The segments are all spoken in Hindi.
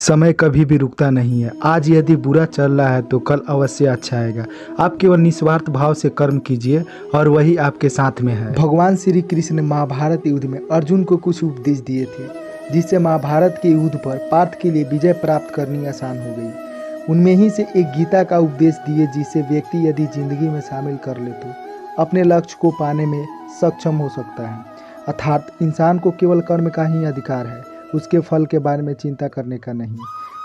समय कभी भी रुकता नहीं है। आज यदि बुरा चल रहा है तो कल अवश्य अच्छा आएगा। आप केवल निस्वार्थ भाव से कर्म कीजिए और वही आपके साथ में है। भगवान श्री कृष्ण ने महाभारत युद्ध में अर्जुन को कुछ उपदेश दिए थे, जिससे महाभारत के युद्ध पर पार्थ के लिए विजय प्राप्त करनी आसान हो गई। उनमें ही से एक गीता का उपदेश दिए, जिसे व्यक्ति यदि जिंदगी में शामिल कर ले तो अपने लक्ष्य को पाने में सक्षम हो सकता है। अर्थात इंसान को केवल कर्म का ही अधिकार है, उसके फल के बारे में चिंता करने का नहीं।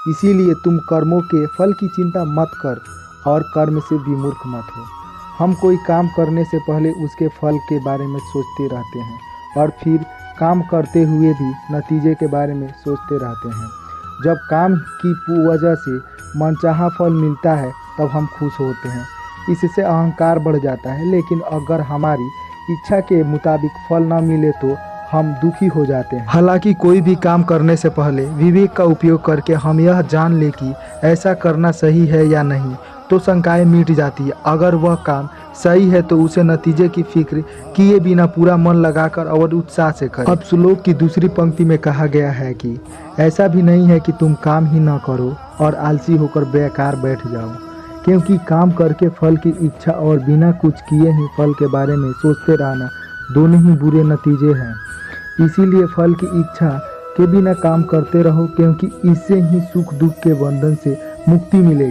इसीलिए तुम कर्मों के फल की चिंता मत कर और कर्म से विमूर्ख मत हो। हम कोई काम करने से पहले उसके फल के बारे में सोचते रहते हैं और फिर काम करते हुए भी नतीजे के बारे में सोचते रहते हैं। जब काम की वजह से मनचाहा फल मिलता है तब हम खुश होते हैं, इससे अहंकार बढ़ जाता है। लेकिन अगर हमारी इच्छा के मुताबिक फल न मिले तो हम दुखी हो जाते हैं। हालांकि कोई भी काम करने से पहले विवेक का उपयोग करके हम यह जान ले कि ऐसा करना सही है या नहीं, तो शंकाएं मिट जाती है। अगर वह काम सही है तो उसे नतीजे की फिक्र किए बिना पूरा मन लगाकर और उत्साह से करें। अब श्लोक की दूसरी पंक्ति में कहा गया है कि ऐसा भी नहीं है कि तुम काम ही न करो और आलसी होकर बेकार बैठ जाओ, क्योंकि काम करके फल की इच्छा और बिना कुछ किए ही फल के बारे में सोचते रहना दोनों ही बुरे नतीजे हैं। इसीलिए फल की इच्छा के बिना काम करते रहो, क्योंकि इससे ही सुख दुख के बंधन से मुक्ति मिलेगी।